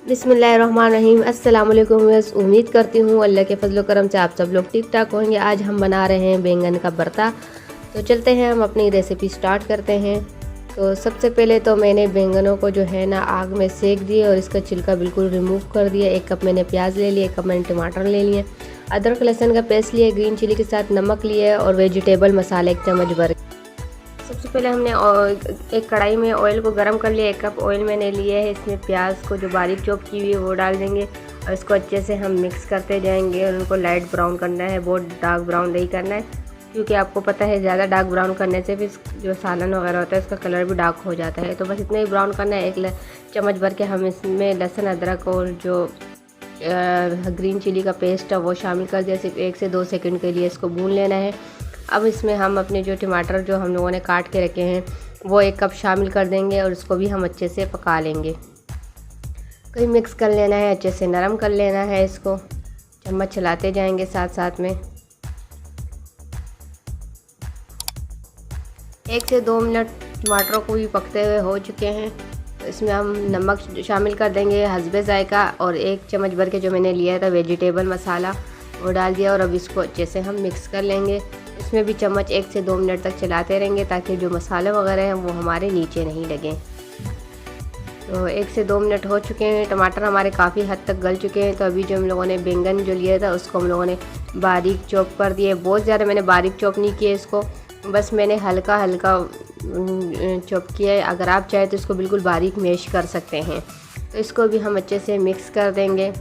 बिस्मिल्लाहिर्रहमानिर्रहीम। अस्सलाम वालेकुम व्यूअर्स, उम्मीद करती हूँ अल्लाह के फजल करम से आप सब लोग ठीक ठाक होंगे। आज हम बना रहे हैं बैंगन का भरता। तो चलते हैं, हम अपनी रेसिपी स्टार्ट करते हैं। तो सबसे पहले तो मैंने बैंगनों को जो है ना आग में सेक दिए और इसका छिलका बिल्कुल रिमूव कर दिया। 1 कप मैंने प्याज ले लिए, 1 कप मैंने टमाटर ले लिए, अदरक लहसुन का पेस्ट लिए, ग्रीन चिली के साथ नमक लिए और वेजिटेबल मसाला 1 चम्मच भर। सबसे पहले हमने एक कढ़ाई में ऑयल को गरम कर लिया। 1 कप ऑयल मैंने लिए है। इसमें प्याज को जो बारीक चॉप की हुई है वो डाल देंगे और इसको अच्छे से हम मिक्स करते जाएंगे और उनको लाइट ब्राउन करना है, बहुत डार्क ब्राउन नहीं करना है, क्योंकि आपको पता है ज़्यादा डार्क ब्राउन करने से भी जो सालन वगैरह होता है उसका कलर भी डार्क हो जाता है। तो बस इतना ही ब्राउन करना है। 1 चम्मच भर के हम इसमें लहसुन अदरक और जो ग्रीन चिली का पेस्ट है वो शामिल कर दिया। सिर्फ 1 से 2 सेकंड के लिए इसको भून लेना है। अब इसमें हम अपने जो टमाटर जो हम लोगों ने काट के रखे हैं वो 1 कप शामिल कर देंगे और इसको भी हम अच्छे से पका लेंगे। कहीं मिक्स कर लेना है, अच्छे से नरम कर लेना है। इसको चम्मच चलाते जाएंगे साथ साथ में। 1 से 2 मिनट टमाटरों को भी पकते हुए हो चुके हैं। तो इसमें हम नमक शामिल कर देंगे हस्बे जायका और 1 चम्मच भर के जो मैंने लिया था वेजिटेबल मसाला वो डाल दिया और अब इसको अच्छे से हम मिक्स कर लेंगे। इसमें भी चम्मच 1 से 2 मिनट तक चलाते रहेंगे ताकि जो मसाले वगैरह हैं वो हमारे नीचे नहीं लगें। तो 1 से 2 मिनट हो चुके हैं। टमाटर हमारे काफ़ी हद तक गल चुके हैं। तो अभी जो हम लोगों ने बैंगन जो लिया था उसको हम लोगों ने बारीक चॉप कर दिए। बहुत ज़्यादा मैंने बारीक चॉप नहीं किया इसको, बस मैंने हल्का हल्का चॉप किया है। अगर आप चाहें तो इसको बिल्कुल बारीक मैश कर सकते हैं। तो इसको भी हम अच्छे से मिक्स कर देंगे।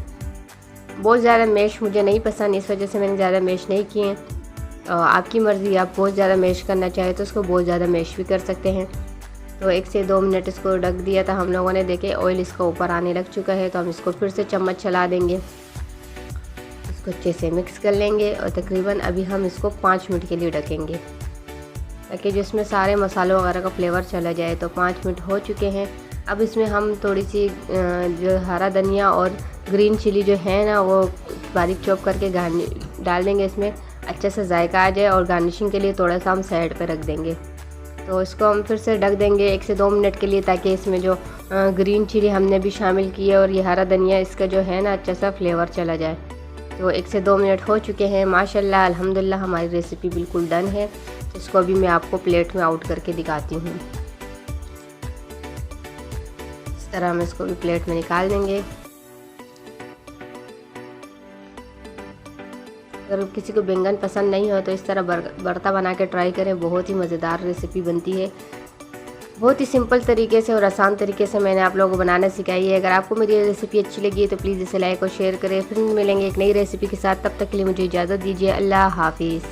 बहुत ज़्यादा मैश मुझे नहीं पसंद, इस वजह से मैंने ज़्यादा मैश नहीं किए। आपकी मर्ज़ी, आप बहुत ज़्यादा मैश करना चाहें तो उसको बहुत ज़्यादा मैश भी कर सकते हैं। तो 1 से 2 मिनट इसको ढक दिया था हम लोगों ने। देखे ऑयल इसका ऊपर आने लग चुका है। तो हम इसको फिर से चम्मच चला देंगे, इसको अच्छे से मिक्स कर लेंगे और तकरीबन अभी हम इसको 5 मिनट के लिए ढकेंगे ताकि जो इसमें सारे मसालों वगैरह का फ्लेवर चला जाए। तो 5 मिनट हो चुके हैं। अब इसमें हम थोड़ी सी जो हरा धनिया और ग्रीन चिली जो है ना वो बारीक चॉप करके डाल देंगे। इसमें अच्छे से जायका आ जाए और गार्निशिंग के लिए थोड़ा सा हम साइड पे रख देंगे। तो इसको हम फिर से ढक देंगे 1 से 2 मिनट के लिए ताकि इसमें जो ग्रीन चिली हमने भी शामिल की है और ये हरा धनिया इसका जो है ना अच्छा सा फ्लेवर चला जाए। तो 1 से 2 मिनट हो चुके हैं। माशाल्लाह अल्हम्दुलिल्लाह हमारी रेसिपी बिल्कुल डन है। इसको अभी मैं आपको प्लेट में आउट करके दिखाती हूँ। इस तरह हम इसको भी प्लेट में निकाल देंगे। अगर किसी को बैंगन पसंद नहीं हो तो इस तरह भरता बना के ट्राई करें, बहुत ही मज़ेदार रेसिपी बनती है। बहुत ही सिंपल तरीके से और आसान तरीके से मैंने आप लोगों को बनाना सिखाई है। अगर आपको मेरी रेसिपी अच्छी लगी है तो प्लीज़ इसे लाइक और शेयर करें। फिर मिलेंगे एक नई रेसिपी के साथ, तब तक के लिए मुझे इजाज़त दीजिए। अल्लाह हाफिज़।